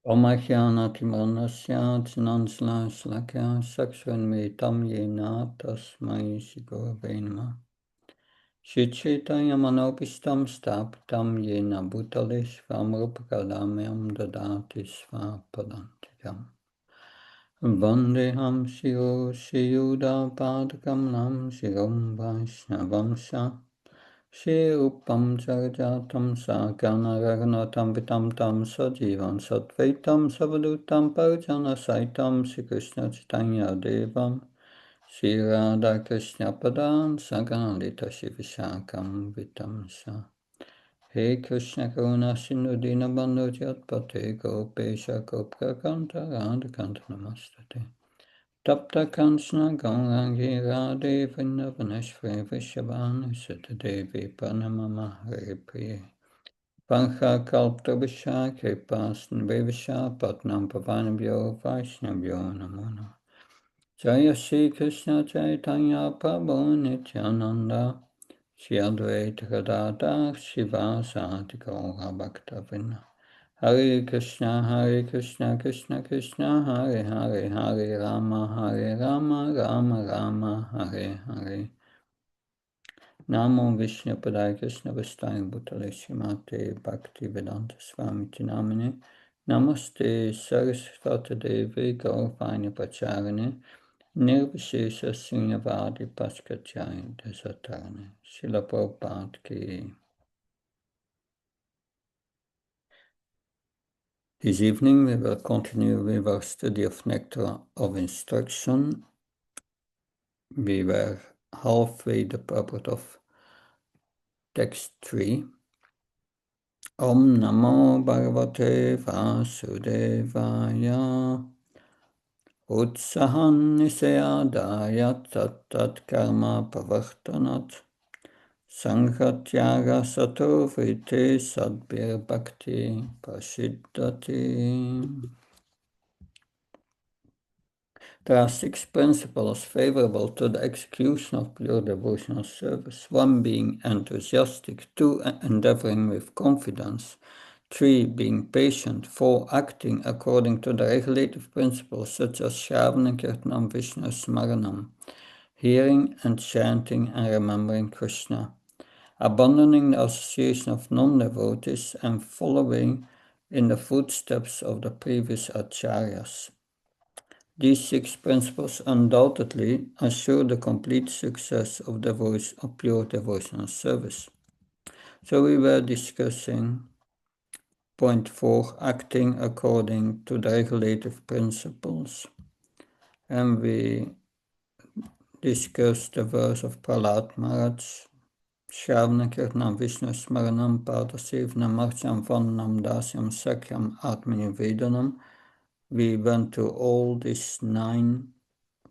Omahyanatimanasya Tinansla Sakshanmitam Yena Tasmai Shigurave Namah. Shitchaitanya Manopistam Stapitam Yena Bhutale Svamrupakadamyam Dadati Svapadantikam. Vandeham Shiro Shiyuda Padakam Shirom Vaishnavamsa Shri Upam Jagajatam Sakana Raghunatam Vitam Tam Sajivan Satvaitam Savadutam Parjana Saitam Shri Krishna Chaitanya Devam Shri Radha Krishna Padan Saganalita Shri Vishakam Vitam Sa He Krishna Karuna Sindhu Dinabandhu Jatpate Gopesha Goprakanta Radhakanta Namastate Tapta Kanchana Gaurangi Radhe Vrindavaneshwari Vishabhanu Sutadevi Pranamama Hare Priye Pancha Kalptabhisha Kripasan Vivisha Patnam Pavanabhyo Vaishnavyo Namo Namo Jaya Shri Krishna Chaitanya Prabhu Nityananda Shri Advaita Gadadhar Shivasati Gaura Bhaktavina Hare Krishna, Krishna Krishna, Hare Hare, Hare Rama, Rama Rama, Hare Hare. Namo Vishnu Padaya Krishna Vastaya Bhutale Srimate Bhakti Vedanta Swami Tinamine. Namaste Saraswata Devi Gauravani Pacharane. Nirvishesha Sunyavadi Paskachaya Desatarane. Srila Prabhupada Ki. This evening we will continue with our study of Nectar of Instruction. We were halfway the purport of text 3. Om Namo Bhagavate Vasudevaya Utsahan Nisayadaya Tat Karma Pavartanat Sanghatyaga Sato Vrite Sadbir Bhakti Prasiddhati. There are 6 principles favorable to the execution of pure devotional service. 1 being enthusiastic, 2 endeavoring with confidence, 3 being patient, 4 acting according to the regulative principles such as Shravana Kirtanam Vishnu Smaranam, hearing and chanting and remembering Krishna, abandoning the association of non-devotees and following in the footsteps of the previous acharyas. These 6 principles undoubtedly assure the complete success of pure devotional service. So we were discussing point 4, acting according to the regulative principles. And we discussed the verse of Prahlad Maharaj, Shravana Kirtanam Vishnu Smaranam Padasevnam Marcham Vandanam Dasyam Sakyam Atmani Vedanam. We went to all these 9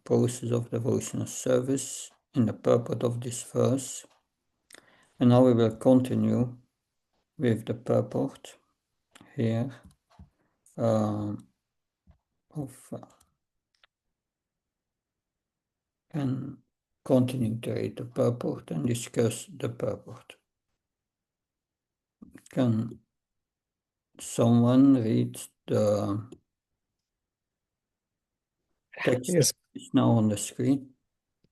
process of devotional service in the purport of this verse. And now we will continue with the purport here and continue to read the purport and discuss the purport. Can someone read the text? Yes. It's now on the screen.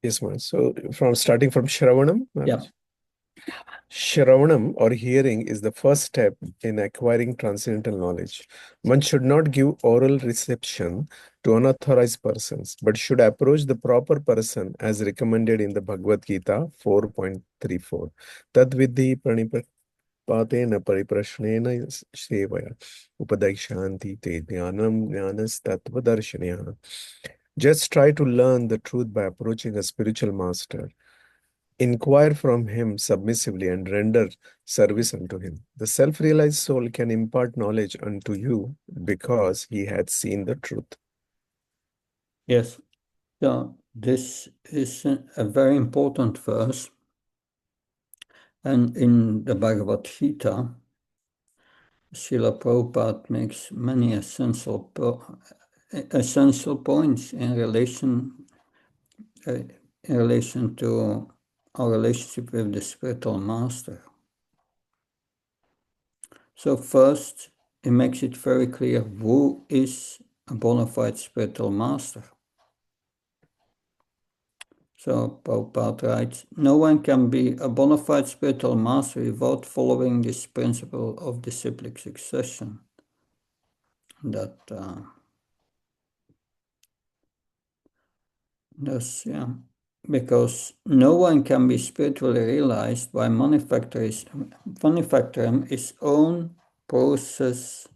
Yes, ma'am. So starting from Shravanam. Yeah. Shravanam or hearing is the first step in acquiring transcendental knowledge. One should not give oral reception to unauthorized persons, but should approach the proper person as recommended in the Bhagavad Gita 4.34. Tad vidhi pranipatena pariprashnena sevaya upadaikshanti te jnanam jnanas tattva darshanaya. Just try to learn the truth by approaching a spiritual master. Inquire from him submissively and render service unto him. The self-realized soul can impart knowledge unto you because he had seen the truth. Yes. So this is a very important verse. And in the Bhagavad Gita, Srila Prabhupada makes many essential points in relation to our relationship with the spiritual master. So first, it makes it very clear who is a bona fide spiritual master. So Prabhupada writes, no one can be a bona fide spiritual master without following this principle of disciplic succession. That's because no one can be spiritually realized by manufacturing his own process,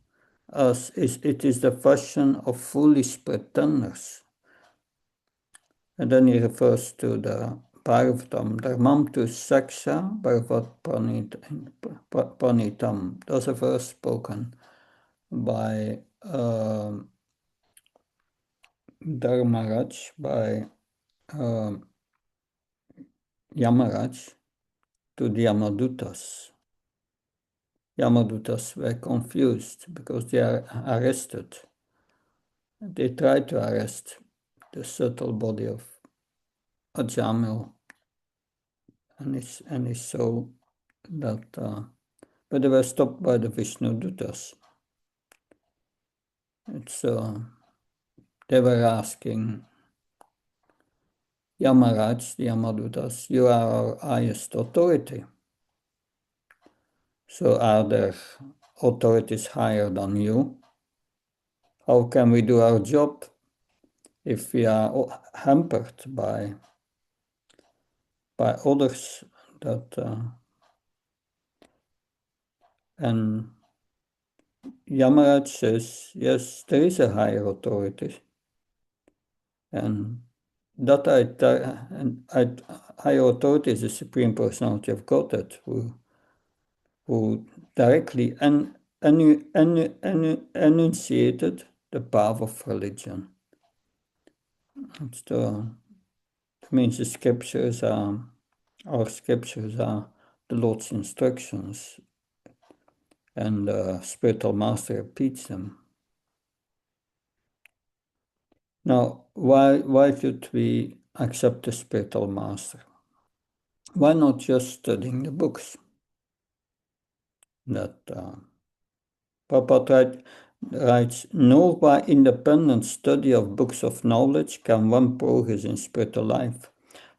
as it is the fashion of foolish pretenders. And then he refers to the Bhagavatam, Dharmam tu Saksha Bhagavat Pranitam. That's a verse spoken by Dharmaraj, by Yamaraj, to the Yamadutas. Yamadutas were confused because they are arrested. They tried to arrest the subtle body of Ajamil and his soul, but they were stopped by the Vishnu Dutas. They were asking Yamaraj, the Yamadutas, you are our highest authority. So are there authorities higher than you? How can we do our job if we are hampered by others and Yamaraj says, yes, there is a higher authority, and that higher authority is the Supreme Personality of Godhead, who directly enunciated the path of religion. It means the scriptures are, our scriptures are the Lord's instructions, and the spiritual master repeats them. Now, why should we accept the spiritual master? Why not just studying the books? That Prabhupada writes, nor by independent study of books of knowledge can one progress in spiritual life.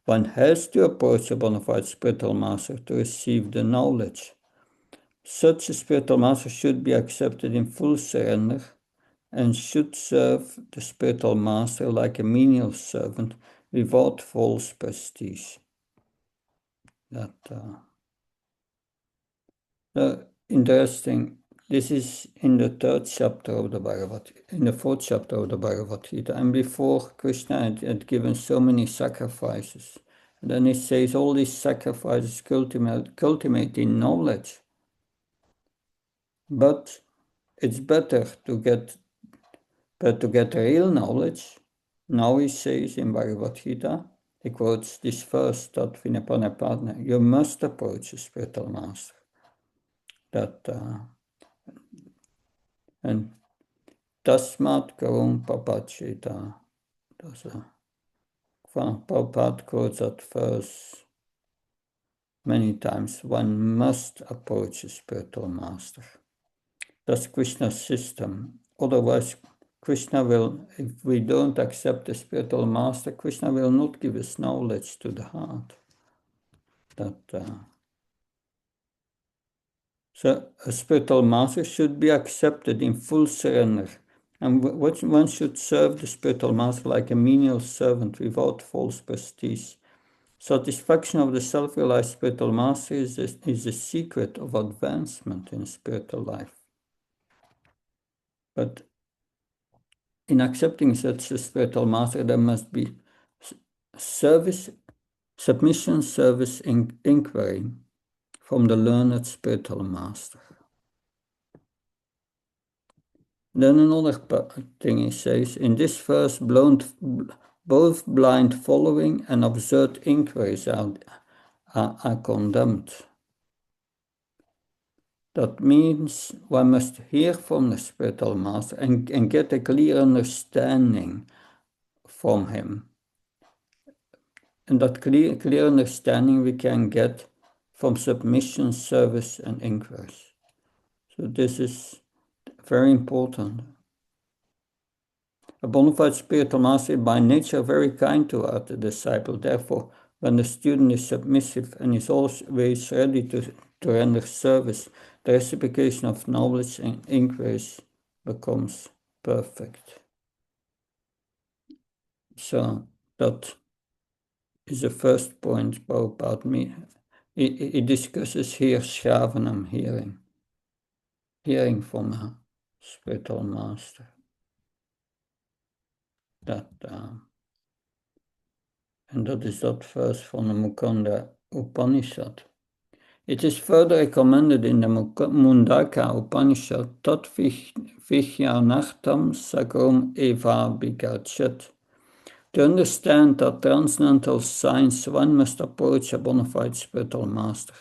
One has to approach a bona fide spiritual master to receive the knowledge. Such a spiritual master should be accepted in full surrender and should serve the spiritual master like a menial servant without false prestige. Interesting. This is in the third chapter of the Bhagavad Gita, in the fourth chapter of the Bhagavad Gita. And before, Krishna had given so many sacrifices. And then he says all these sacrifices cultivate in knowledge. But it's better to get real knowledge. Now he says in Bhagavad Gita, he quotes this verse, that Vinapanapadna, you must approach a spiritual master. And Tasmat Karum Papachita. Prabhupada quotes that verse many times. One must approach a spiritual master. That's Krishna's system. Otherwise, Krishna will, if we don't accept the spiritual master, Krishna will not give us knowledge to the heart. So a spiritual master should be accepted in full surrender. And one should serve the spiritual master like a menial servant without false prestige. Satisfaction of the self-realized spiritual master is the secret of advancement in spiritual life. But in accepting such a spiritual master, there must be submission, service, inquiry from the learned spiritual master. Then another thing he says, in this verse, both blind following and absurd inquiries are condemned. That means one must hear from the spiritual master and get a clear understanding from him. And that clear understanding we can get from submission, service, and inquiries. So this is very important. A bona fide spiritual master is by nature very kind toward the disciple. Therefore, when the student is submissive and is always ready to render service, the reciprocation of knowledge and increase becomes perfect. So that is the first point about me. He discusses here Schravenam hearing from a spiritual master. And that is that verse from the Mukunda Upanishad. It is further recommended in the Mundaka Upanishad that Vijnanartam Sagrum Eva Bigachat. To understand that transcendental science, one must approach a bona fide spiritual master.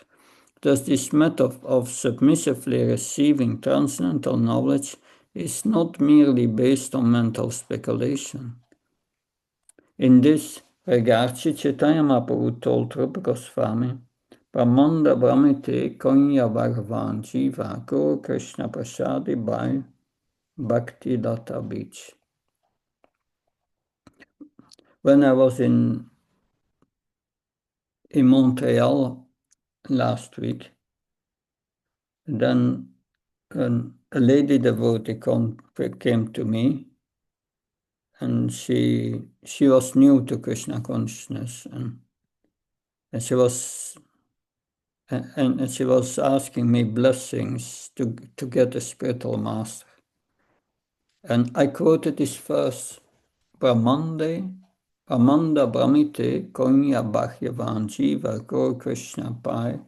Thus, this method of submissively receiving transcendental knowledge is not merely based on mental speculation. In this regard, Sri Chaitanya Mahaprabhu told Rupa Goswami, Brahmanda Brahmite Konya Bhagavan Jiva Guru Krishna Prasadi Bhai Bhakti Datta Beach. When I was in Montreal last week, then a lady devotee came to me, and she was new to Krishna consciousness, and she was asking me blessings to get a spiritual master. And I quoted this verse, Brahmanda Brahmite Konya Bhagyavan Jiva Guru Krishna Pai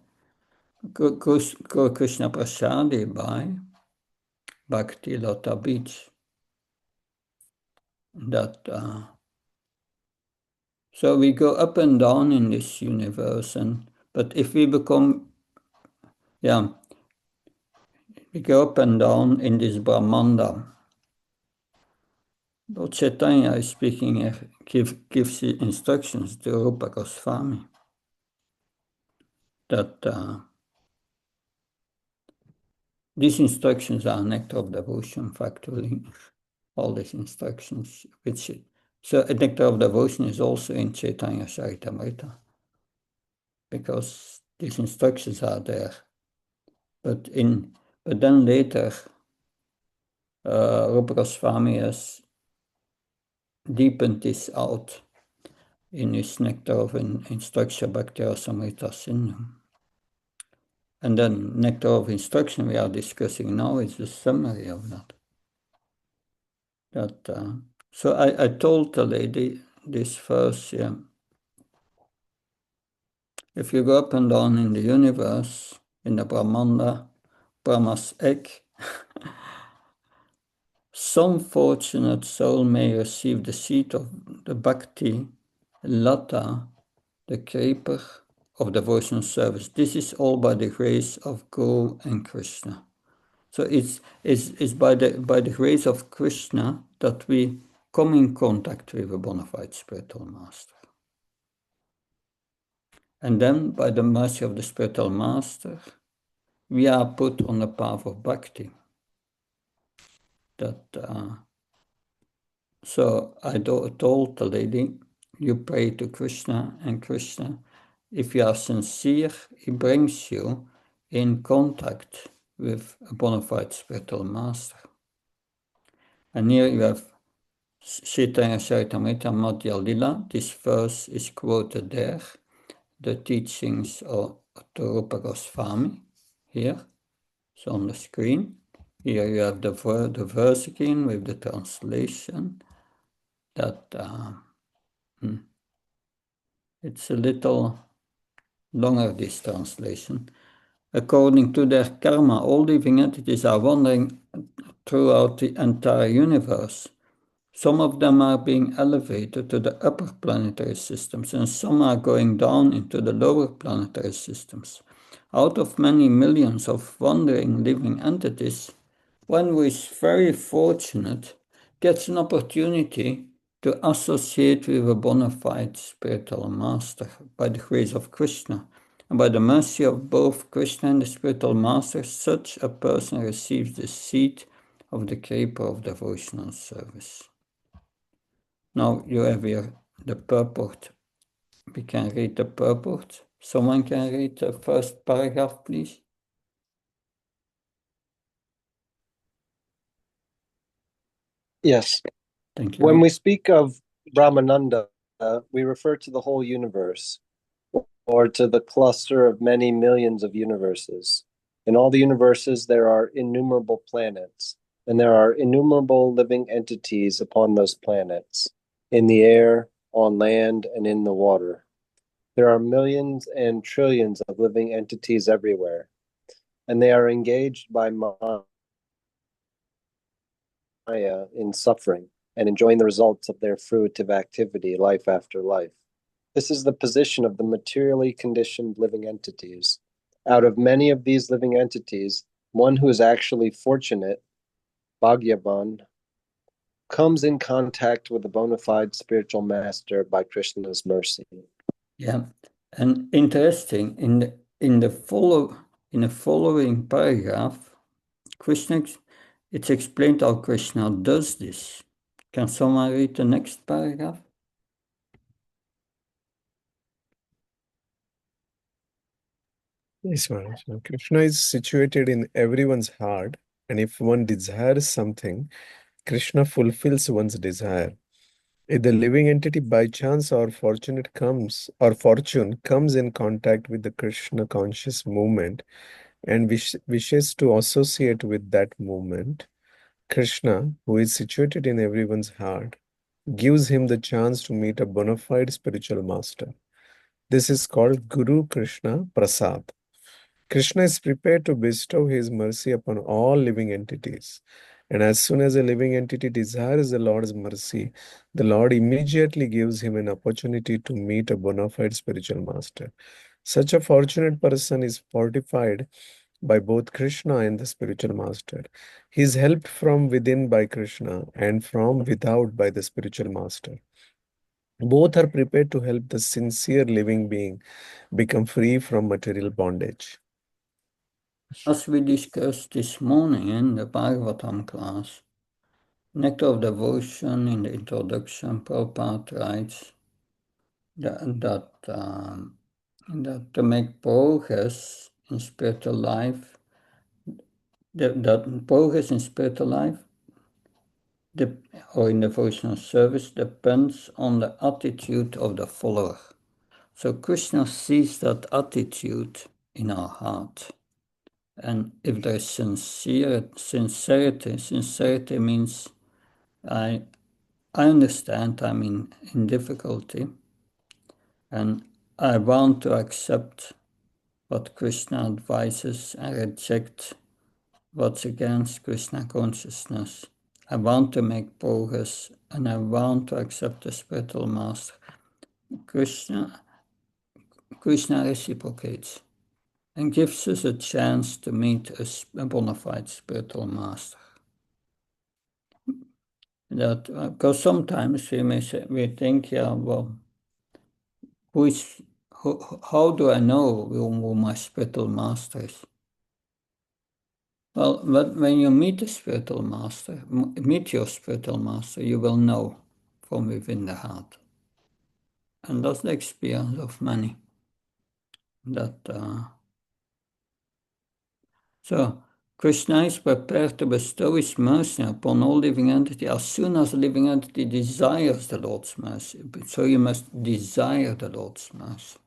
Guru Krishna Prasadi Bai Bhakti Lata Beach. So we go up and down in this universe, but if we become, we go up and down in this Brahmanda. Lord Chaitanya is speaking here, gives instructions to Rupa Goswami that these instructions are nectar of devotion, factually. All these instructions, so a nectar of devotion is also in Chaitanya Charitamrita, because these instructions are there. But then later, Rupa Goswami has deepened this out in his nectar of instruction Bhakti Rasamrita Sindhu. And then nectar of instruction we are discussing now is the summary of that. So I told the lady this verse, if you go up and down in the universe, in the Brahmanda, Brahma's egg, some fortunate soul may receive the seed of the Bhakti Lata, the creeper of devotional service. This is all by the grace of Guru and Krishna. So it's by the grace of Krishna that we come in contact with a bona fide spiritual master. And then by the mercy of the spiritual master, we are put on the path of bhakti. So I told the lady, you pray to Krishna, and Krishna, if you are sincere, he brings you in contact with a bona fide spiritual master. And here you have Chaitanya Charitamrita Madhya Lila. This verse is quoted there. The teachings of Rupa Goswami here. It's on the screen. Here you have the verse again with the translation. It's a little longer, this translation. According to their karma, all living entities are wandering throughout the entire universe. Some of them are being elevated to the upper planetary systems, and some are going down into the lower planetary systems. Out of many millions of wandering living entities, one who is very fortunate gets an opportunity to associate with a bona fide spiritual master by the grace of Krishna. And by the mercy of both Krishna and the spiritual master, such a person receives the seed of the keeper of devotional service. Now you have here the purport. We can read the purport. Someone can read the first paragraph, please? Yes. Thank When you. we speak of Brahmananda, we refer to the whole universe, or to the cluster of many millions of universes. In all the universes, there are innumerable planets, and there are innumerable living entities upon those planets, in the air, on land, and in the water. There are millions and trillions of living entities everywhere, and they are engaged by Maya in suffering and enjoying the results of their fruitive activity life after life. This is the position of the materially conditioned living entities. Out of many of these living entities, one who is actually fortunate, Bhagyavan, comes in contact with a bona fide spiritual master by Krishna's mercy. Yeah, and interesting in the following paragraph, Krishna, it's explained how Krishna does this. Can someone read the next paragraph? Yes, Maharaj. Now, Krishna is situated in everyone's heart, and if one desires something, Krishna fulfills one's desire. If the living entity by chance or fortune comes in contact with the Krishna conscious movement and wishes to associate with that movement, Krishna, who is situated in everyone's heart, gives him the chance to meet a bona fide spiritual master. This is called Guru Krishna Prasad. Krishna is prepared to bestow his mercy upon all living entities. And as soon as a living entity desires the Lord's mercy, the Lord immediately gives him an opportunity to meet a bona fide spiritual master. Such a fortunate person is fortified by both Krishna and the spiritual master. He is helped from within by Krishna and from without by the spiritual master. Both are prepared to help the sincere living being become free from material bondage. As we discussed this morning in the Bhagavatam class, Nectar of Devotion in the introduction, Prabhupada writes that to make progress in spiritual life, that progress in spiritual life or in devotional service depends on the attitude of the follower. So Krishna sees that attitude in our heart. And if there is sincerity means I understand I'm in difficulty and I want to accept what Krishna advises and reject what's against Krishna consciousness. I want to make progress and I want to accept the spiritual master. Krishna reciprocates and gives us a chance to meet a bona fide spiritual master. That because sometimes we think, yeah, well, how do I know who my spiritual master is? Well, but when you meet the spiritual master, meet your spiritual master, you will know from within the heart. And that's the experience of many. So Krishna is prepared to bestow his mercy upon all living entity as soon as a living entity desires the Lord's mercy. So you must desire the Lord's mercy.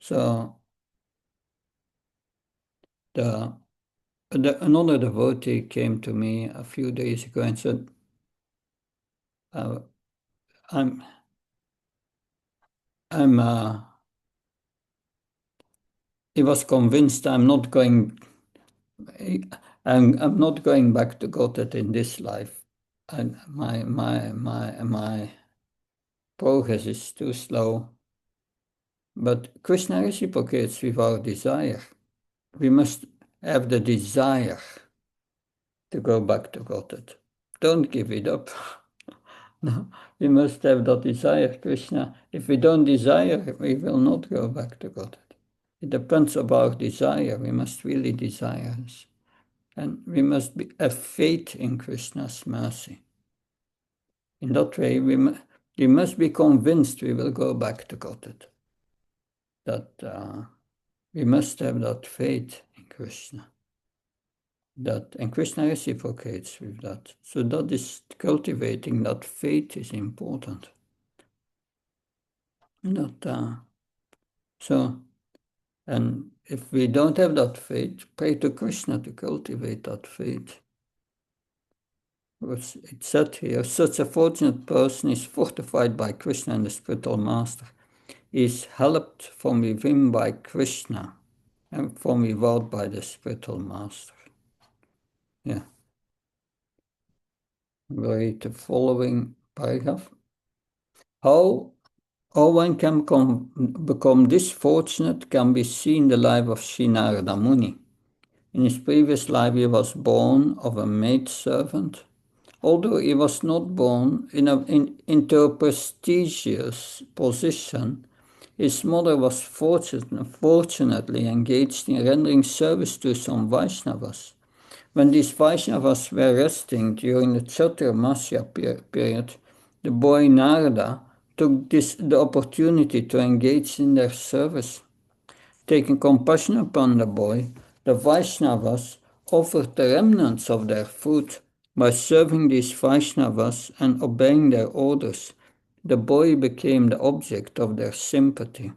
So another devotee came to me a few days ago and said, I'm he was convinced I'm not going back to Godhead in this life. And my progress is too slow. But Krishna reciprocates with our desire. We must have the desire to go back to Godhead. Don't give it up. No, we must have that desire, Krishna. If we don't desire, we will not go back to Godhead. It depends on our desire. We must really desire this. And we must have faith in Krishna's mercy. In that way, we must be convinced we will go back to Godhead. That we must have that faith in Krishna. And Krishna reciprocates with that. So that is cultivating that faith is important. And if we don't have that faith, pray to Krishna to cultivate that faith. It said here, such a fortunate person is fortified by Krishna and the spiritual master. He is helped from within by Krishna and from without by the spiritual master. Yeah. We'll read the following paragraph. How one can become this fortunate can be seen in the life of Sri Narada Muni. In his previous life, he was born of a maidservant. Although he was not born into a prestigious position, his mother was fortunately engaged in rendering service to some Vaishnavas. When these Vaishnavas were resting during the Chaturmasya period, the boy Narada took the opportunity to engage in their service. Taking compassion upon the boy, the Vaishnavas offered the remnants of their food. By serving these Vaishnavas and obeying their orders, the boy became the object of their sympathy.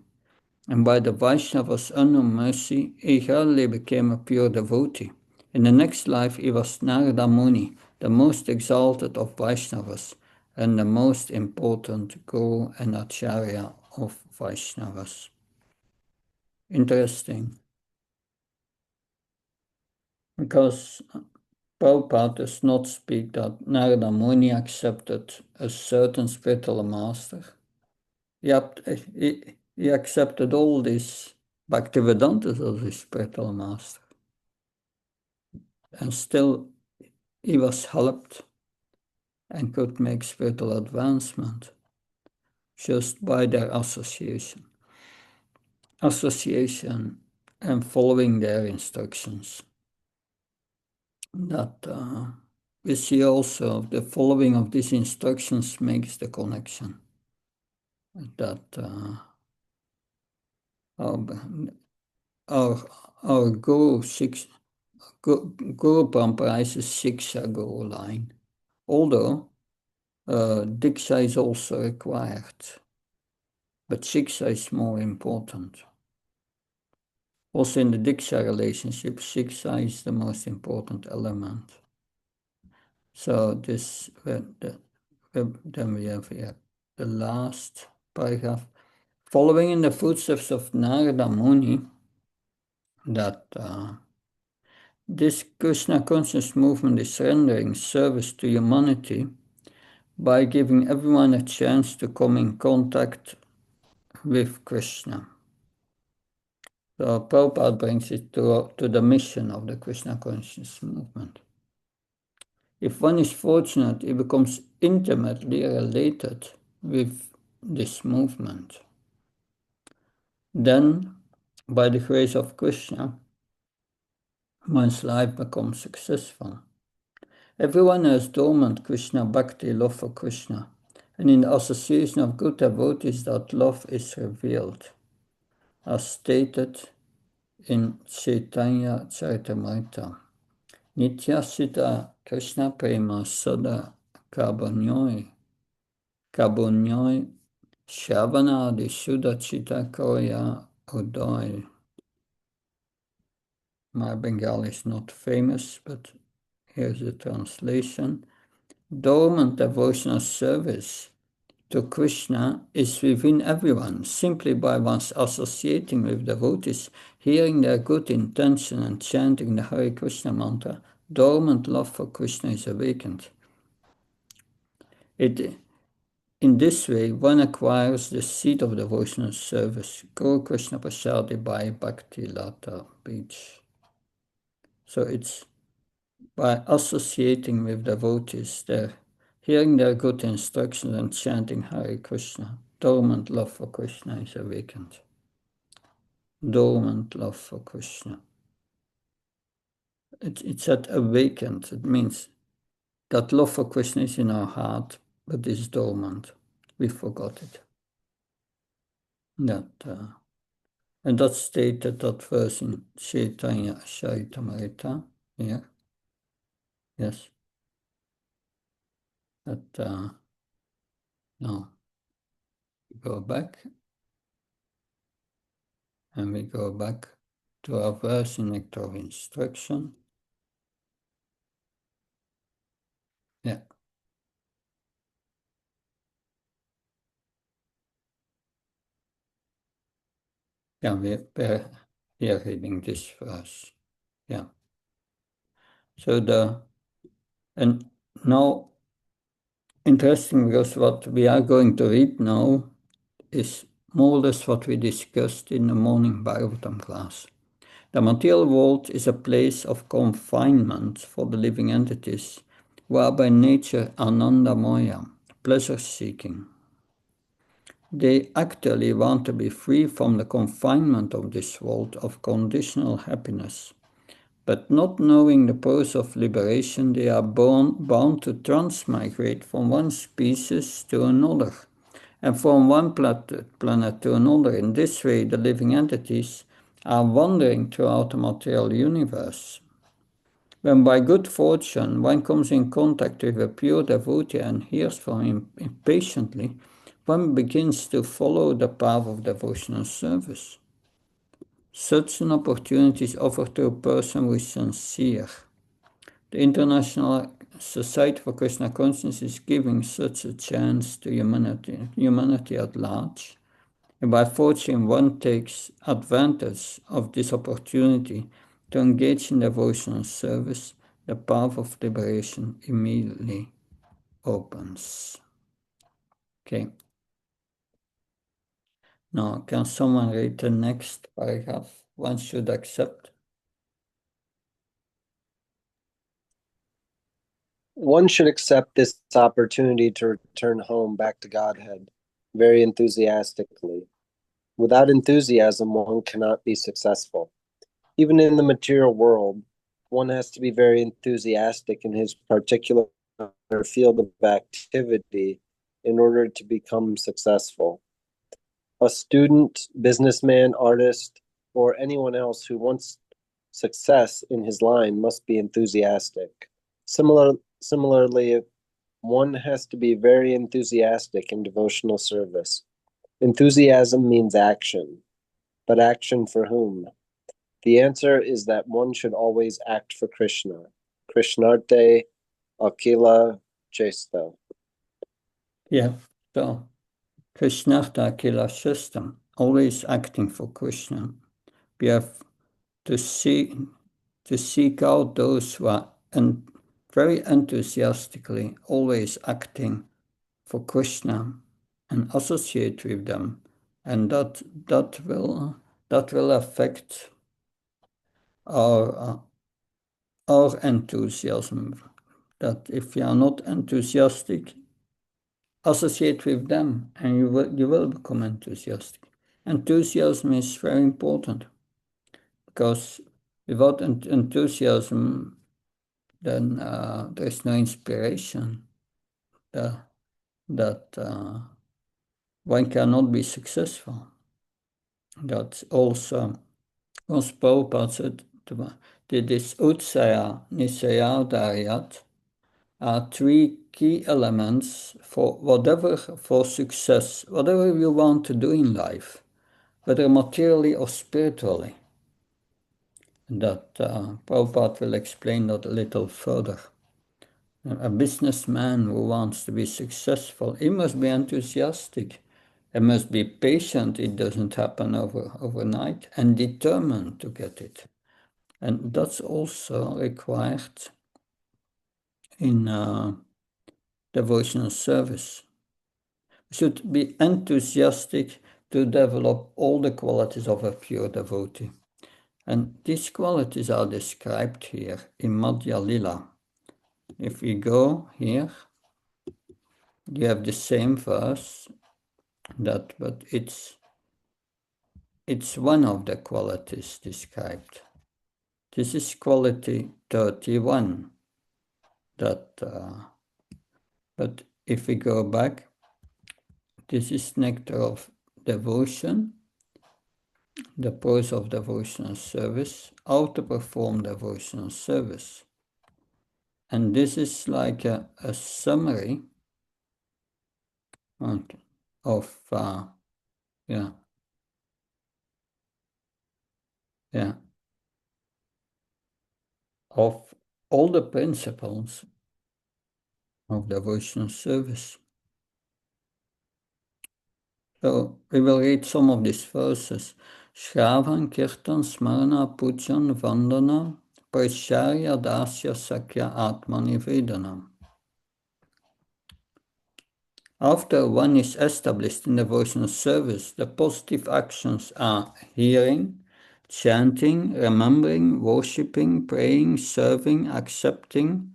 And by the Vaishnavas' unknown mercy, he gradually became a pure devotee. In the next life, he was Narada Muni, the most exalted of Vaishnavas and the most important guru and acharya of Vaishnavas. Interesting. Because Prabhupada does not speak that Narada Muni accepted a certain spiritual master. He accepted all these Bhaktivedantas as his spiritual master. And still he was helped and could make spiritual advancement just by their association and following their instructions. That we see also the following of these instructions makes the connection. That our Guru Parampara is a Siksha Guru line. Although Diksha is also required, but Siksha is more important. Also in the Diksha relationship, Siksha is the most important element. So this, then we have here the last paragraph. Following in the footsteps of Narada Muni, that this Krishna conscious movement is rendering service to humanity by giving everyone a chance to come in contact with Krishna. So Prabhupada brings it to the mission of the Krishna conscious movement. If one is fortunate, he becomes intimately related with this movement. Then, by the grace of Krishna, one's life becomes successful. Everyone has dormant Krishna Bhakti, love for Krishna, and in the association of good devotees that love is revealed, as stated in Chaitanya Charitamrita. Nityasita Krishna Prema Sada Kabanyoi Shavanadi Sudachita Koya Udoy. My Bengali is not famous, but here's the translation. Dormant devotional service to Krishna is within everyone, simply by one's associating with devotees, hearing their good intention and chanting the Hare Krishna mantra. Dormant love for Krishna is awakened. In this way, one acquires the seed of devotional service, Guru Krishna Prasadi by Bhakti Lata Beach. So it's by associating with devotees, hearing their good instructions and chanting Hare Krishna, dormant love for Krishna is awakened. dormant love for Krishna. It said awakened. It means that love for Krishna is in our heart, but is dormant. We forgot it. And that's stated, that verse in Chaitanya Charitamrita here. Yes. That now we go back, and we go back to our verse in Nectar of Instruction. Yeah. Yeah, we're here reading this verse. Yeah. So and now, interesting, because what we are going to read now is more or less what we discussed in the morning Bhagavatam class. The material world is a place of confinement for the living entities, who are by nature anandamoya, pleasure-seeking. They actually want to be free from the confinement of this world of conditional happiness. But not knowing the process of liberation, they are bound to transmigrate from one species to another, and from one planet to another. In this way, the living entities are wandering throughout the material universe. When by good fortune one comes in contact with a pure devotee and hears from him patiently, one begins to follow the path of devotional service. Such an opportunity is offered to a person who is sincere. The International Society for Krishna Consciousness is giving such a chance to humanity at large, and by fortune one takes advantage of this opportunity to engage in devotional service. The path of liberation immediately opens. Okay. Now, can someone read the next paragraph? One should accept. One should accept this opportunity to return home back to Godhead very enthusiastically. Without enthusiasm, one cannot be successful. Even in the material world, one has to be very enthusiastic in his particular field of activity in order to become successful. A student, businessman, artist, or anyone else who wants success in his line must be enthusiastic. Similarly, one has to be very enthusiastic in devotional service. Enthusiasm means action, but action for whom? The answer is that one should always act for Krishna. Krishnarte Akila Chesta. Yeah, so Krishnartha Kila system, always acting for Krishna. We have to seek out those who are very enthusiastically always acting for Krishna and associate with them, and that will affect our enthusiasm. That if you are not enthusiastic, associate with them, and you will become enthusiastic. Enthusiasm is very important, because without enthusiasm, then there is no inspiration. That one cannot be successful. That's also, as Prabhupada said, this Utsaya, Nisaya, Daryat are three key elements for success, whatever you want to do in life, whether materially or spiritually. That Prabhupada will explain that a little further. A businessman who wants to be successful, he must be enthusiastic. He must be patient. It doesn't happen overnight, and determined to get it. And that's also required in devotional service. We should be enthusiastic to develop all the qualities of a pure devotee. And these qualities are described here in Madhya Lila. If we go here, you have the same verse, but it's it's one of the qualities described. This is quality 31. But if we go back, this is nectar of devotion, the pros of devotional service, how to perform devotional service. And this is like a summary of of all the principles of devotional service. So we will read some of these verses. Shravan, Kirtan, Smarna, Pujan, Vandana, Praicharya, Dasya, Sakya, Atmani, Vedanam. After one is established in devotional service, the positive actions are hearing, chanting, remembering, worshipping, praying, serving, accepting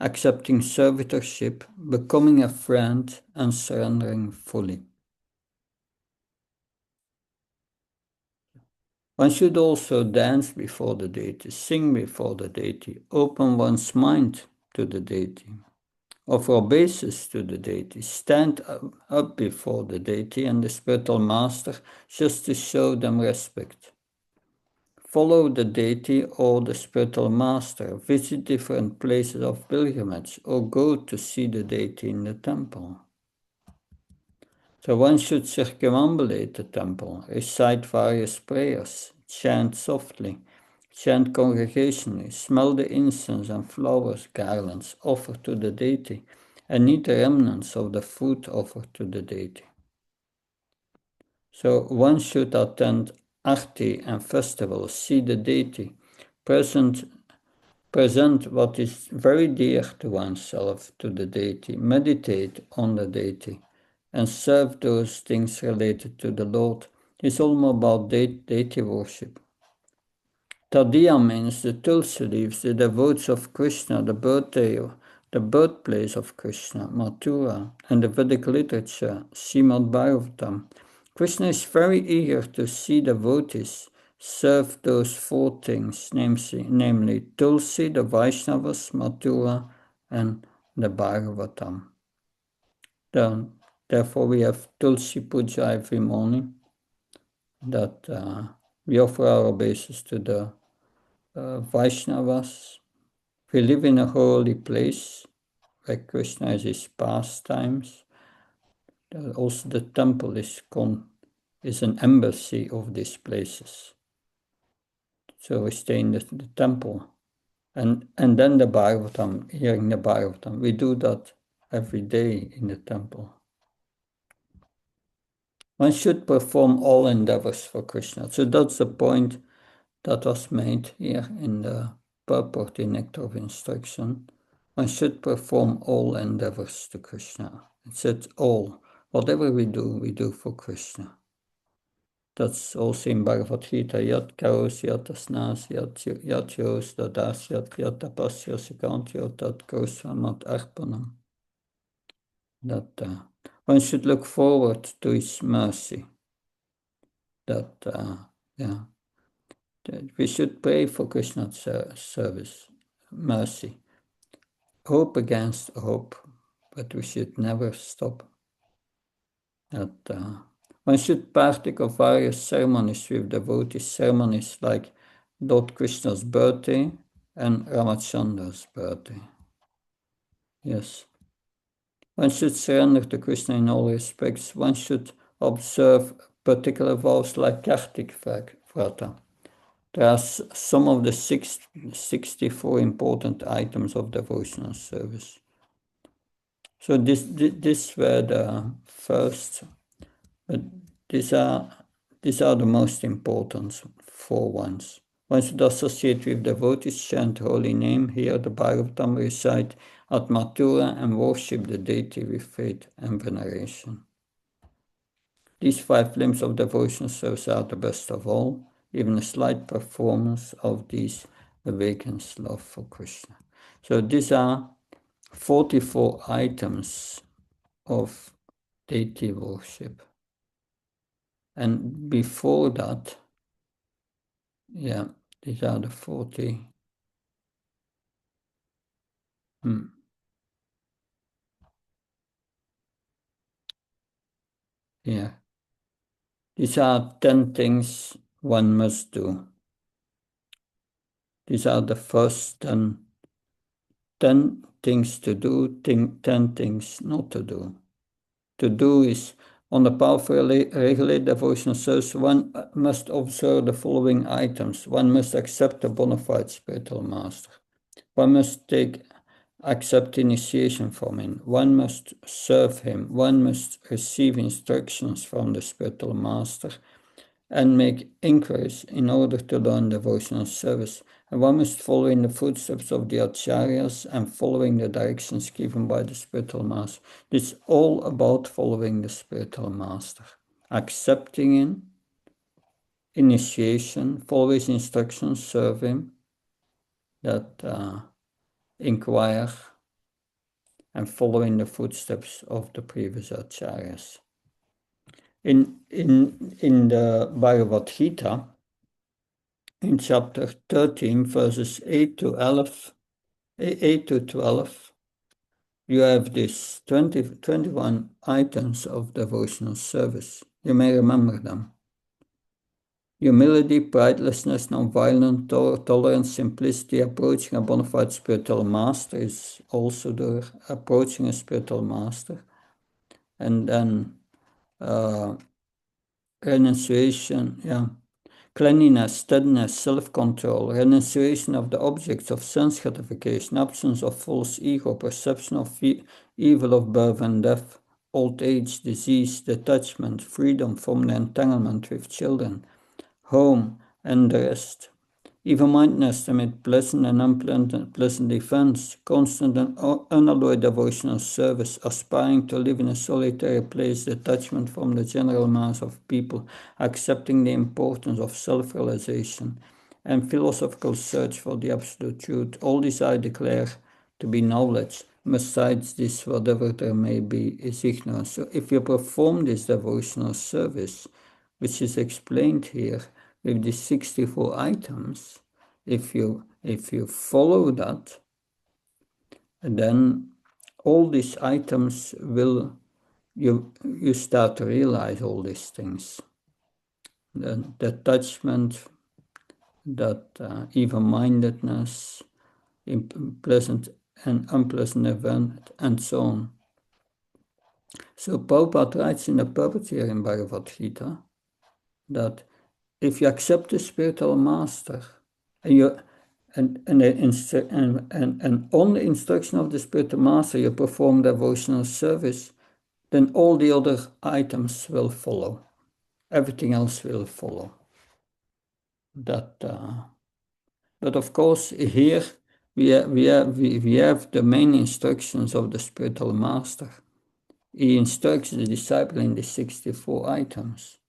servitorship, becoming a friend, and surrendering fully. One should also dance before the deity, sing before the deity, open one's mind to the deity, offer obeisance to the deity, stand up before the deity and the spiritual master just to show them respect. Follow the deity or the spiritual master, visit different places of pilgrimage, or go to see the deity in the temple. So one should circumambulate the temple, recite various prayers, chant softly, chant congregationally, smell the incense and flowers garlands offered to the deity, and eat the remnants of the food offered to the deity. So one should attend arti and festivals, see the deity, present what is very dear to oneself to the deity, meditate on the deity, and serve those things related to the Lord. It's all about deity worship. Tadiya means the tulsi leaves, the devotees of Krishna, the birthplace of Krishna, Mathura, and the Vedic literature, Srimad Bhagavatam. Krishna is very eager to see devotees serve those four things, namely Tulsi, the Vaishnavas, Mathura, and the Bhagavatam. Therefore, we have Tulsi Puja every morning, that we offer our obeisance to the Vaishnavas. We live in a holy place where Krishna is his pastimes. Also, the temple is an embassy of these places. So we stay in the temple. And then the Bhagavatam, hearing the Bhagavatam. We do that every day in the temple. One should perform all endeavors for Krishna. So that's the point that was made here in the purport in Nectar of Instruction. One should perform all endeavors to Krishna. It said all. Whatever we do for Krishna. That's also in Bhagavad Gita. Yat karos, yat asnas, yat yos, dadas, yat tapasyas, akantyo, tat kosvamat arpanam. That one should look forward to his mercy. That we should pray for Krishna's service, mercy. Hope against hope, but we should never stop. One should partake of various ceremonies with devotees, ceremonies like Lord Krishna's birthday and Ramachandra's birthday. Yes. One should surrender to Krishna in all respects. One should observe particular vows like Kartik Vrata. There are some of the 64 important items of devotional service. So this were the first, but these are the most important 4 ones. One should associate with devotees, chant holy name, hear the Bhagavatam, recite at Mathura, and worship the deity with faith and veneration. These 5 limbs of devotional service are the best of all. Even a slight performance of these awakens love for Krishna. So these are 44 items of deity worship. And before that, yeah, these are the 40. Yeah. These are 10 things one must do. These are the first 10 things to do, 10 things not to do. To do is, on the path of regulate devotional service, one must observe the following items. One must accept a bona fide spiritual master. One must accept initiation from him. One must serve him. One must receive instructions from the spiritual master and make inquiries in order to learn devotional service. And one must follow in the footsteps of the acharyas and following the directions given by the spiritual master. It's all about following the spiritual master, accepting him, initiation, follow his instructions, serve him, that inquire, and follow in the footsteps of the previous acharyas. In the Bhagavad Gita, in chapter 13, verses 8 to 12, you have this 21 items of devotional service. You may remember them. Humility, pridelessness, non-violence, tolerance, simplicity, approaching a bona fide spiritual master is also there, approaching a spiritual master. And then renunciation, cleanliness, steadiness, self-control, renunciation of the objects of sense gratification, absence of false ego, perception of evil of birth and death, old age, disease, detachment, freedom from the entanglement with children, home, and the rest. Even-mindedness amid pleasant and unpleasant events, constant and unalloyed devotional service, aspiring to live in a solitary place, detachment from the general mass of people, accepting the importance of self-realization, and philosophical search for the absolute truth. All this I declare to be knowledge. Besides this, whatever there may be is ignorance. So if you perform this devotional service, which is explained here with these 64 items, if you follow that, then all these items will, you start to realize all these things. The detachment, that even-mindedness, pleasant and unpleasant event, and so on. So Prabhupada writes in the purport in Bhagavad Gita that if you accept the spiritual master and you and on the instruction of the spiritual master you perform devotional service, then all the other items will follow. Everything else will follow. But of course here we have the main instructions of the spiritual master. He instructs the disciple in the 64 items.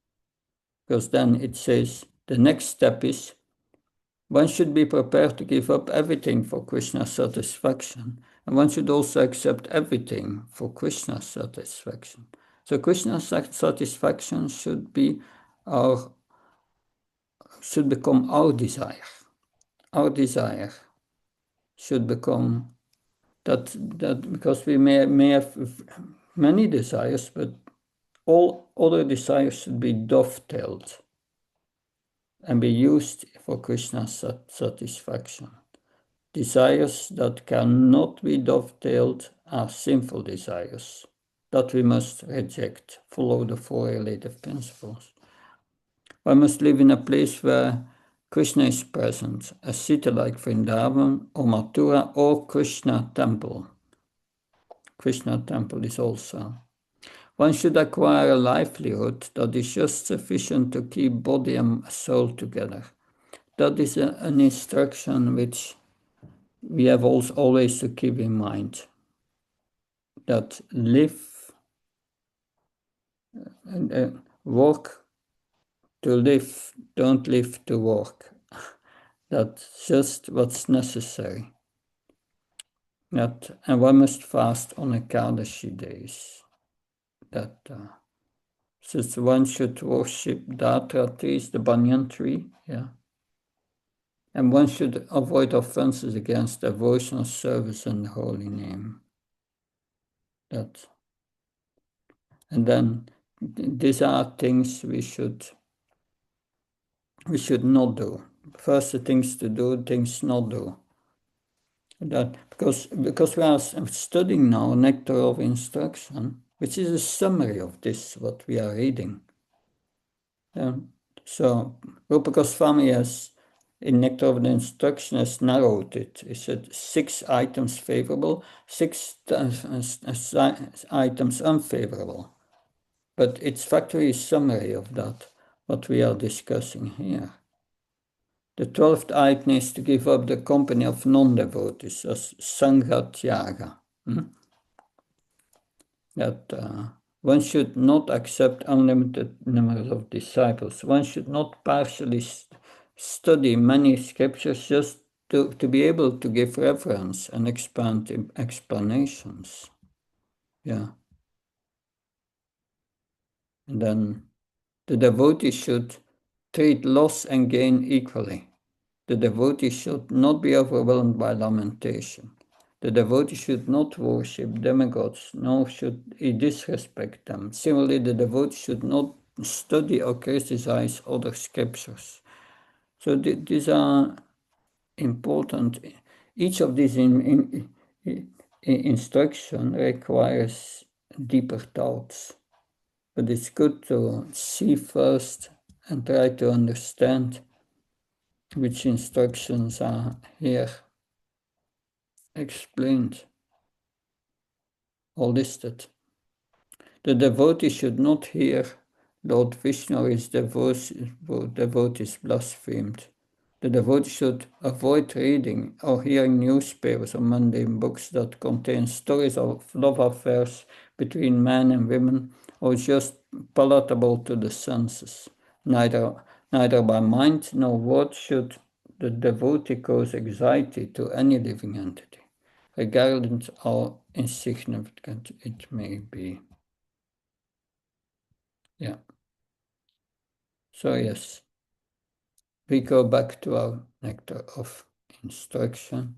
Because then it says the next step is one should be prepared to give up everything for Krishna's satisfaction. And one should also accept everything for Krishna's satisfaction. So Krishna's satisfaction should become our desire. Our desire should become that because we may have many desires, but all other desires should be dovetailed and be used for Krishna's satisfaction. Desires that cannot be dovetailed are sinful desires that we must reject. Follow the four relative principles. One must live in a place where Krishna is present, a city like Vrindavan or Mathura or Krishna temple. Krishna temple is also. One should acquire a livelihood that is just sufficient to keep body and soul together. That is an instruction which we have also always to keep in mind. That live and work to live, don't live to work. That's just what's necessary. And one must fast on Ekadashi days. Since one should worship Datra trees, the banyan tree, yeah. And one should avoid offenses against devotional service and the holy name. That. And then these are things we should not do. First, the things to do, things not do. That because we are studying now Nectar of Instruction, which is a summary of this what we are reading. So Rupa Goswami has in Nectar of the Instruction has narrowed it. He said 6 items favorable, 6 items unfavorable. But it's factually a summary of that, what we are discussing here. The 12th item is to give up the company of non-devotees as Sangha Tyaga. That one should not accept unlimited numbers of disciples. One should not partially study many scriptures just to be able to give reference and expand explanations. Yeah. And then the devotee should treat loss and gain equally. The devotee should not be overwhelmed by lamentation. The devotee should not worship demigods, nor should he disrespect them. Similarly, the devotee should not study or criticize other scriptures. So these are important. Each of these instruction requires deeper thoughts. But it's good to see first and try to understand which instructions are here explained or listed. The devotee should not hear Lord Vishnu or his devotees blasphemed. The devotee should avoid reading or hearing newspapers or mundane books that contain stories of love affairs between men and women or just palatable to the senses. Neither by mind nor word should the devotee cause anxiety to any living entity, regardless how insignificant it may be. Yeah. So yes, we go back to our nectar of instruction.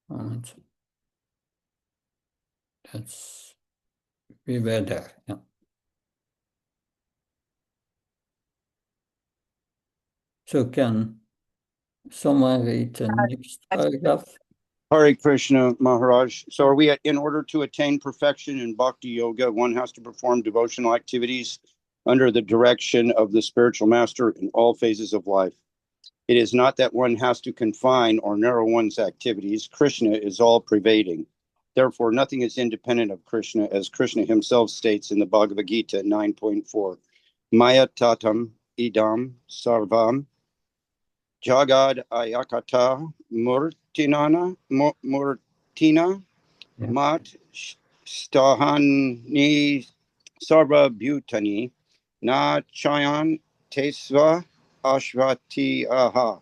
Moment. We were there. Yeah. So can someone read the next paragraph? Hare Krishna Maharaj. So are we in order to attain perfection in bhakti yoga, one has to perform devotional activities under the direction of the spiritual master in all phases of life. It is not that one has to confine or narrow one's activities. Krishna is all pervading. Therefore, nothing is independent of Krishna, as Krishna himself states in the Bhagavad Gita 9.4. Maya tatam idam sarvam jagad ayakata murtina mat stahani sarva bhutani na chayan tesva ashvati aha.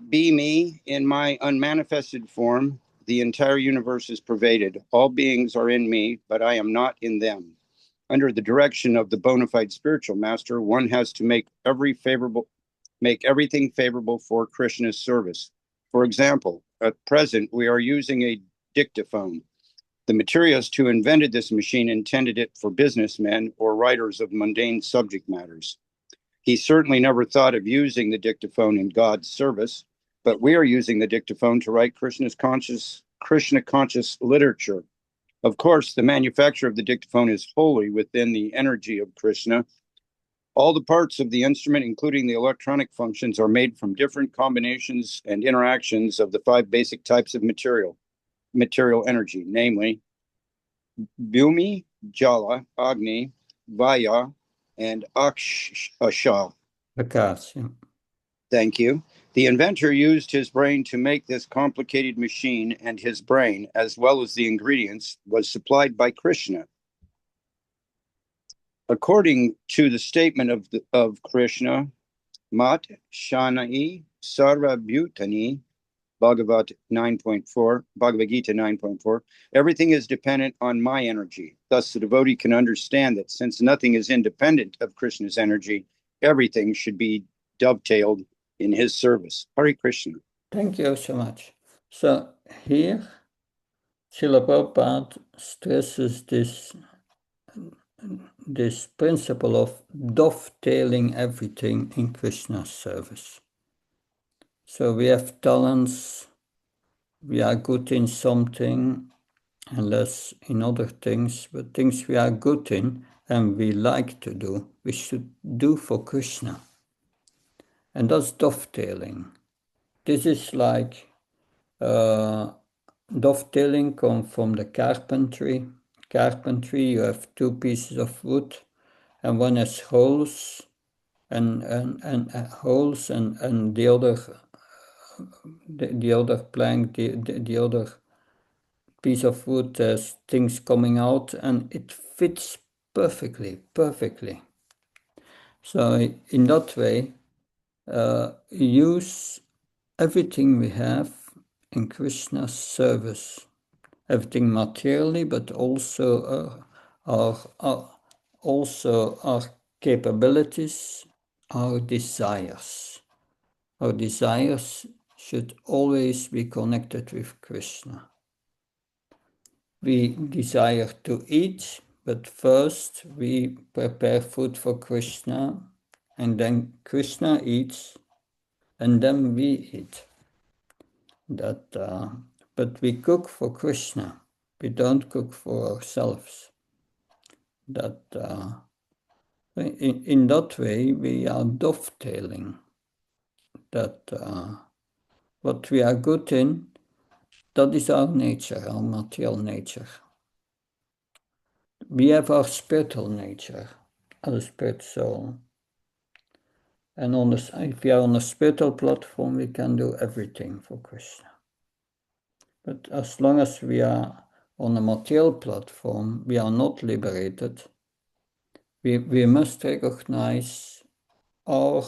Be me in my unmanifested form. The entire universe is pervaded. All beings are in me, but I am not in them. Under the direction of the bona fide spiritual master, one has to make everything favorable for Krishna's service. For example, at present, we are using a dictaphone. The materialist who invented this machine intended it for businessmen or writers of mundane subject matters. He certainly never thought of using the dictaphone in God's service, but we are using the dictaphone to write Krishna conscious literature. Of course, the manufacture of the dictaphone is wholly within the energy of Krishna. All the parts of the instrument, including the electronic functions, are made from different combinations and interactions of the 5 basic types of material energy, namely Bhumi, Jala, Agni, Vaya, and Aksha. Akash, yeah. Thank you. The inventor used his brain to make this complicated machine, and his brain, as well as the ingredients, was supplied by Krishna. According to the statement of Krishna, Mat Shanai Sarva Bhutani Bhagavad Gita 9.4. Everything is dependent on my energy. Thus, the devotee can understand that since nothing is independent of Krishna's energy, everything should be dovetailed in his service. Hare Krishna. Thank you so much. So here, Srila Prabhupada stresses this principle of dovetailing everything in Krishna's service. So we have talents, we are good in something and less in other things, but things we are good in and we like to do, we should do for Krishna. And that's dovetailing. This is like dovetailing comes from the carpentry. Carpentry, you have two pieces of wood, and one has holes, and holes, and the other plank, the other piece of wood has things coming out, and it fits perfectly. So in that way, use everything we have in Krishna's service, everything materially, but also our capabilities, our desires. Our desires should always be connected with Krishna. We desire to eat, but first we prepare food for Krishna, and then Krishna eats, and then we eat. But we cook for Krishna. We don't cook for ourselves. In that way, we are dovetailing. What we are good in, that is our nature, our material nature. We have our spiritual nature, our spirit soul. And if we are on a spiritual platform, we can do everything for Krishna. But as long as we are on a material platform, we are not liberated. We must recognize our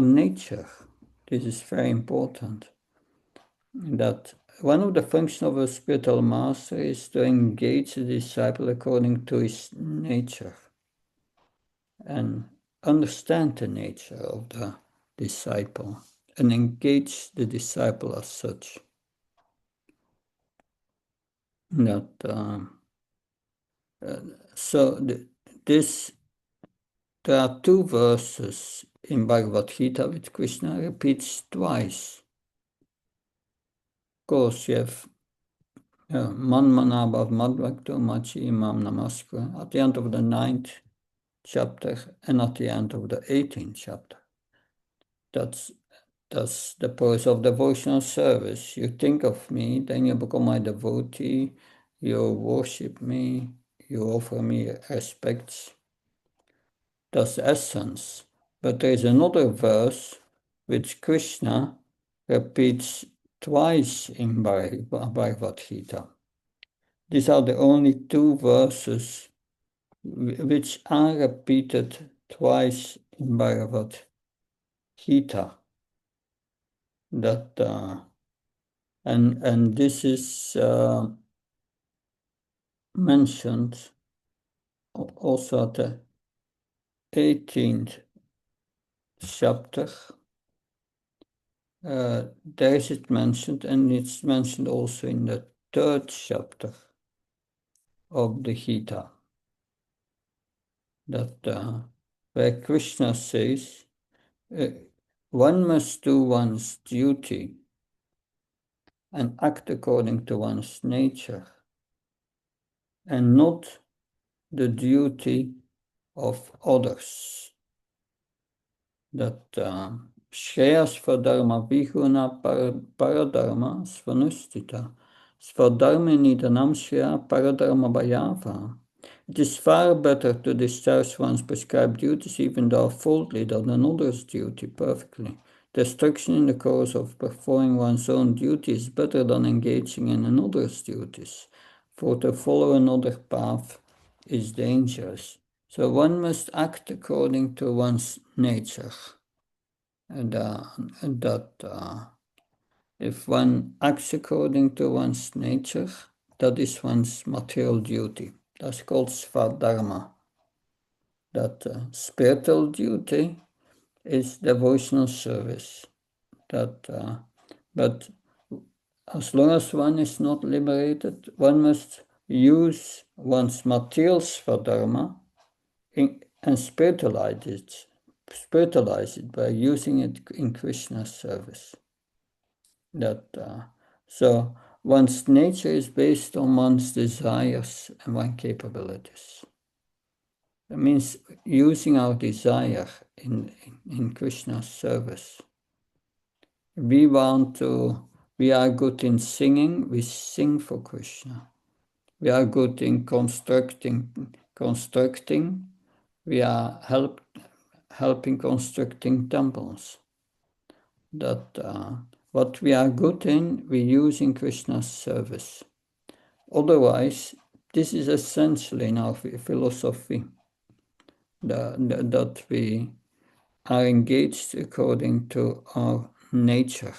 nature. This is very important. That one of the functions of a spiritual master is to engage the disciple according to his nature and understand the nature of the disciple and engage the disciple as such. There are two verses in Bhagavad Gita which Krishna repeats twice. Of course, you have Man Manabhav Madhvakto Machi Imam Namaskar at the end of the 9th chapter and at the end of the 18th chapter. That's the purpose of devotional service. You think of me, then you become my devotee, you worship me, you offer me respects. That's the essence. But there is another verse which Krishna repeats twice in Bhagavad Gita. These are the only two verses which are repeated twice in Bhagavad Gita. And this is mentioned also at the 18th chapter. There is it mentioned, and it's mentioned also in the 3rd chapter of the Gita, that where Krishna says, one must do one's duty and act according to one's nature, and not the duty of others. That Shreya Svadharma Vihuna Paradharma Svanustita Svadharma Nidanam Shreya Paradharma Bhayava. It is far better to discharge one's prescribed duties, even though faultly, than another's duty perfectly. Destruction in the course of performing one's own duty is better than engaging in another's duties, for to follow another path is dangerous. So one must act according to one's nature. that if one acts according to one's nature, that is one's material duty. That's called svadharma. That spiritual duty is devotional service. But as long as one is not liberated, one must use one's material svadharma and spiritualize it by using it in Krishna's service. So one's nature is based on one's desires and one's capabilities. That means using our desire in Krishna's service. We are good in singing, we sing for Krishna. We are good in constructing, we are helping constructing temples. What we are good in, we use in Krishna's service. Otherwise, this is essentially in our philosophy, that we are engaged according to our nature.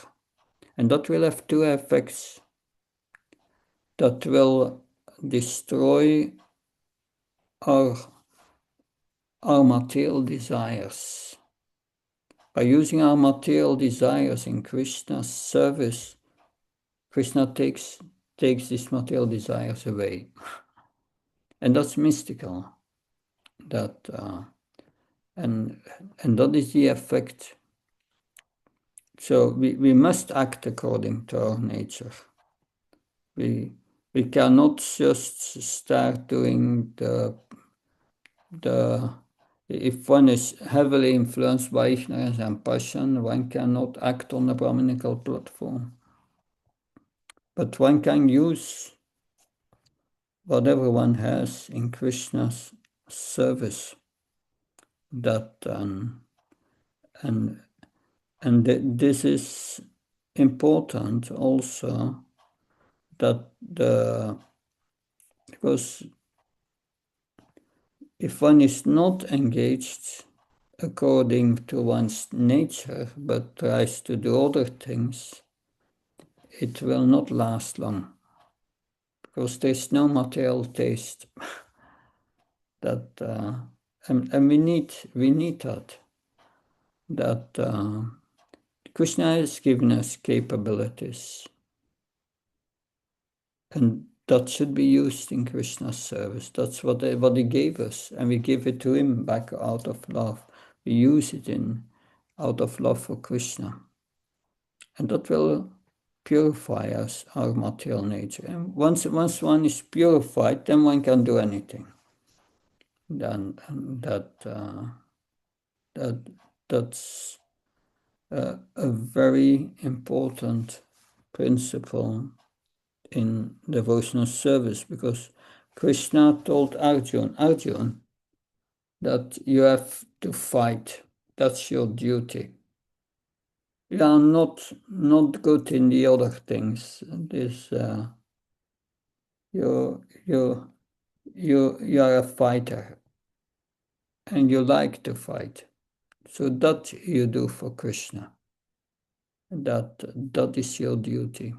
And that will have two effects. That will destroy our material desires. By using our material desires in Krishna's service, Krishna takes these material desires away. And that's mystical. And that is the effect. So we must act according to our nature. We cannot just start doing if one is heavily influenced by ignorance and passion, one cannot act on a Brahminical platform. But one can use whatever one has in Krishna's service. This is important also, because if one is not engaged according to one's nature, but tries to do other things, it will not last long, because there's no material taste. And we need that. Krishna has given us capabilities, and that should be used in Krishna's service. That's what he gave us, and we give it to him back out of love. We use it out of love for Krishna, and that will purify us, our material nature. And once one is purified, then one can do anything. That's a very important principle in devotional service, because Krishna told Arjun, that you have to fight. That's your duty. You are not good in the other things. You are a fighter, and you like to fight. So that you do for Krishna. That is your duty.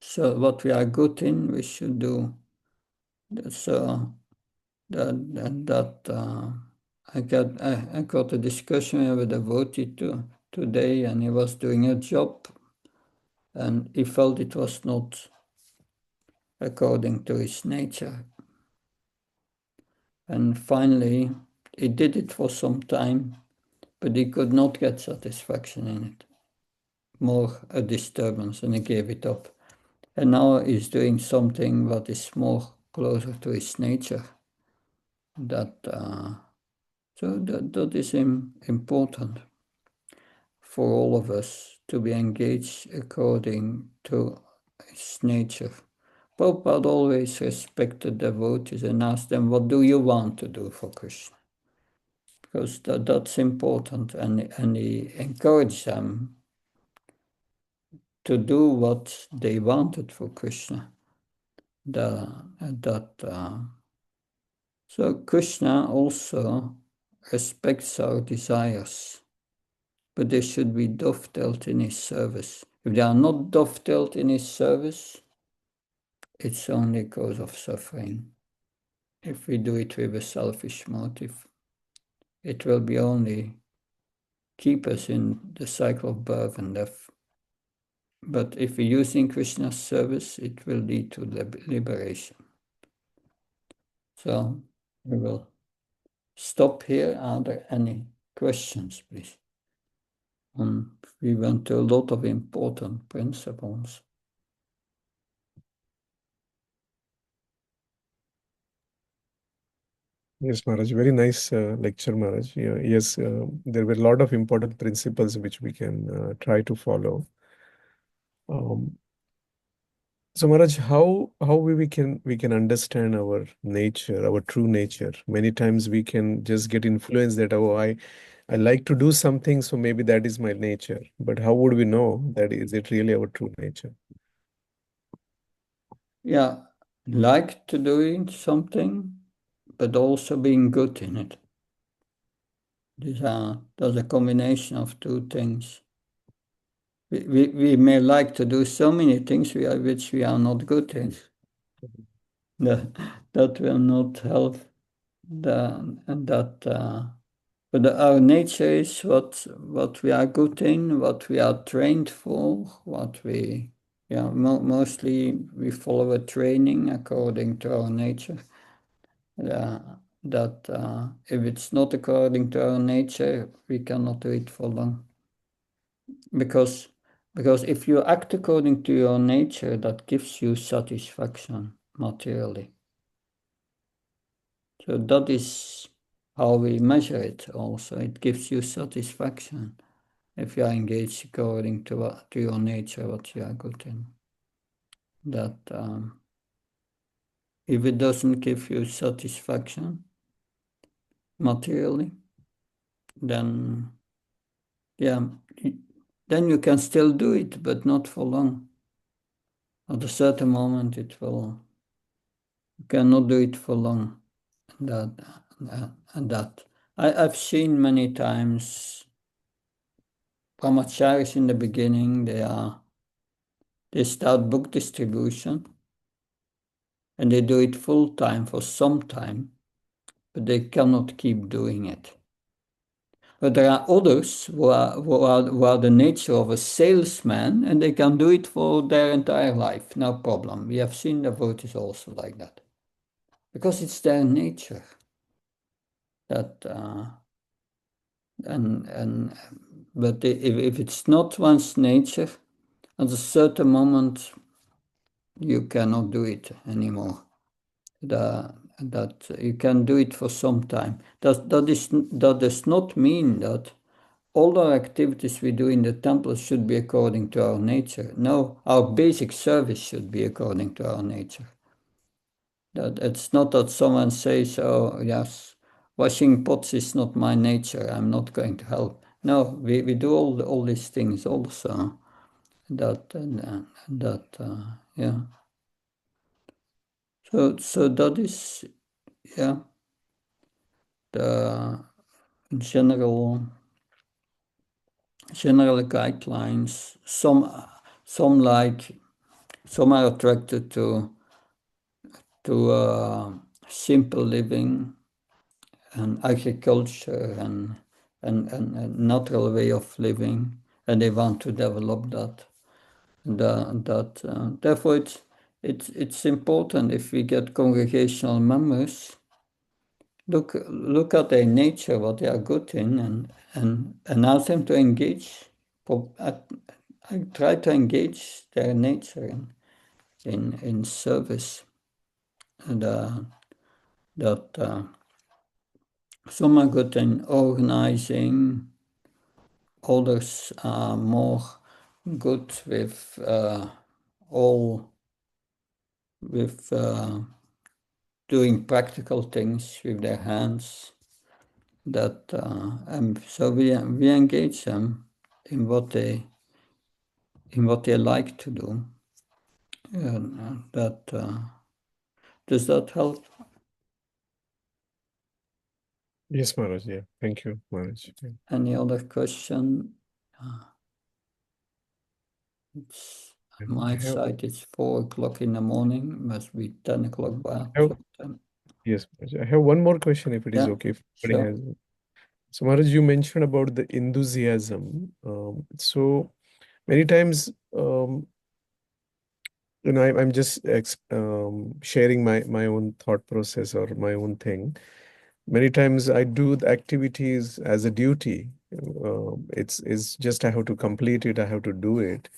So what we are good in, we should do. So I got a discussion with a devotee today, and he was doing a job, and he felt it was not according to his nature. And finally, he did it for some time, but he could not get satisfaction in it. More a disturbance, and he gave it up. And now he's doing something that is more closer to his nature. That is important for all of us to be engaged according to his nature. Prabhupada always respected devotees and asked them, what do you want to do for Krishna? Because that's important, and he encouraged them to do what they wanted for Krishna. So Krishna also respects our desires. but they should be dovetailed in his service. If they are not dovetailed in his service, it's only a cause of suffering. If we do it with a selfish motive, it will be only keep us in the cycle of birth and death. But if we use in Krishna's service, it will lead to liberation. So we will stop here. Are there any questions, please? We went to a lot of important principles. Yes, Maharaj, very nice lecture, Maharaj. Yeah, yes, there were a lot of important principles which we can try to follow. So Maharaj, how we can understand our nature, our true nature? Many times we can just get influenced that, oh, I like to do something, so maybe that is my nature. But how would we know that is it really our true nature? Yeah, like to doing something, but also being good in it. There's a combination of two things. We may like to do so many things which we are not good in. That will not help. But our nature is what we are good in, what we are trained for, mostly we follow a training according to our nature. That if it's not according to our nature, we cannot do it for long. Because if you act according to your nature, that gives you satisfaction materially. So that is how we measure it also. It gives you satisfaction if you are engaged according to your nature, what you are good in. That if it doesn't give you satisfaction materially, then then you can still do it, but not for long. At a certain moment, you cannot do it for long. I've seen many times brahmacharis in the beginning. They start book distribution, and they do it full time for some time, but they cannot keep doing it. But there are others who are the nature of a salesman, and they can do it for their entire life, no problem. We have seen devotees also like that, because it's their nature. But if it's not one's nature, at a certain moment you cannot do it anymore. That you can do it for some time. That does not mean that all our activities we do in the temple should be according to our nature. No, our basic service should be according to our nature. That it's not that someone says, "Oh, yes, washing pots is not my nature. I'm not going to help." No, we do all these things also. Yeah. So that is the general guidelines. Some are attracted to simple living and agriculture and natural way of living, and they want to develop that. Therefore, it's important if we get congregational members. Look at their nature, what they are good in, and ask them to engage. I try to engage their nature in service. And some are good in organizing, others are more good with doing practical things with their hands. So we engage them in what they like to do. And does that help? Yes, Maharaj. Yeah, thank you, Maharaj. Any other question? It's I on my have- side, it's 4 o'clock in the morning, must be 10 o'clock by have- your time. Yes, Maharaj. I have one more question if it is Yeah, okay. If anybody sure. has. So Maharaj, you mentioned about the enthusiasm. So many times, I'm just sharing my own thought process or my own thing. Many times I do the activities as a duty. It's just I have to complete it. I have to do it.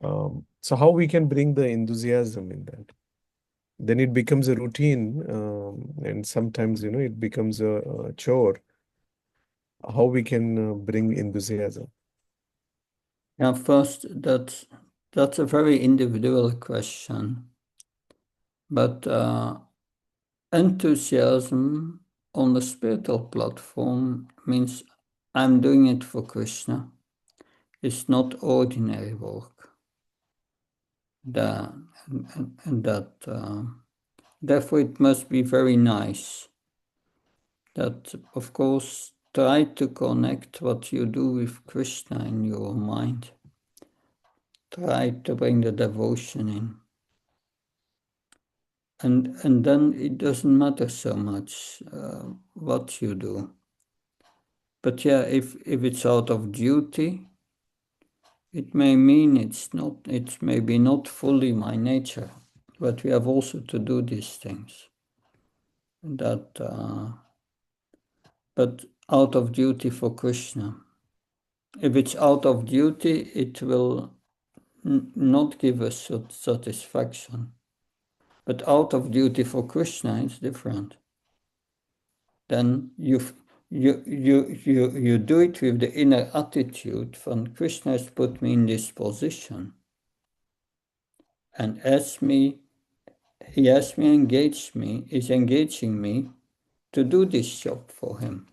So how we can bring the enthusiasm in that? Then it becomes a routine, and sometimes it becomes a chore. How we can bring enthusiasm? Yeah, first, that's a very individual question. But enthusiasm on the spiritual platform means I'm doing it for Krishna. It's not ordinary work. Therefore, it must be very nice. That, of course, try to connect what you do with Krishna in your mind. Try to bring the devotion in. And then it doesn't matter so much what you do. But yeah, if it's out of duty, it may mean it's maybe not fully my nature. But we have also to do these things. But out of duty for Krishna. If it's out of duty, it will not give us satisfaction. But out of duty for Krishna, it's different. Then you do it with the inner attitude from Krishna has put me in this position and is engaging me to do this job for him.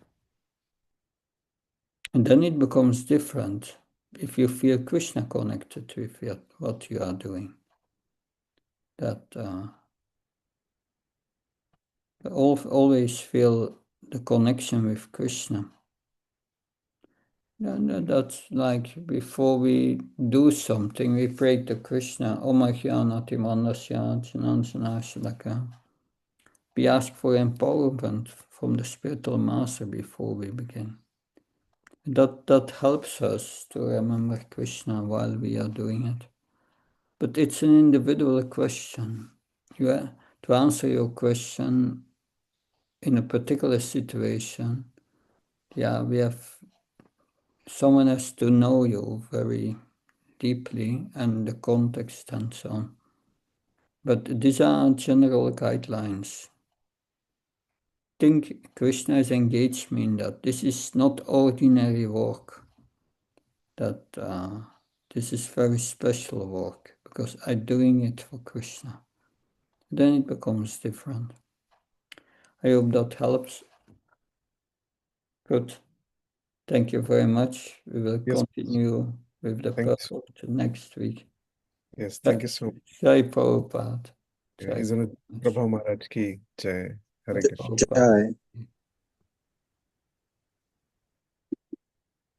And then it becomes different if you feel Krishna connected with what you are doing. That always feel the connection with Krishna. And that's like before we do something, we pray to Krishna. We ask for empowerment from the spiritual master before we begin. That helps us to remember Krishna while we are doing it. But it's an individual question. To answer your question in a particular situation, someone has to know you very deeply and the context and so on. But these are general guidelines. Think Krishna has engaged me in that. This is not ordinary work. That this is very special work because I'm doing it for Krishna. Then it becomes different. I hope that helps. Good. Thank you very much. We will continue with the project next week. Yes, thank you so much. Jai Prabhupada. Isn't it Prabha Maharaj ki jai. Hare Krishna. Jai.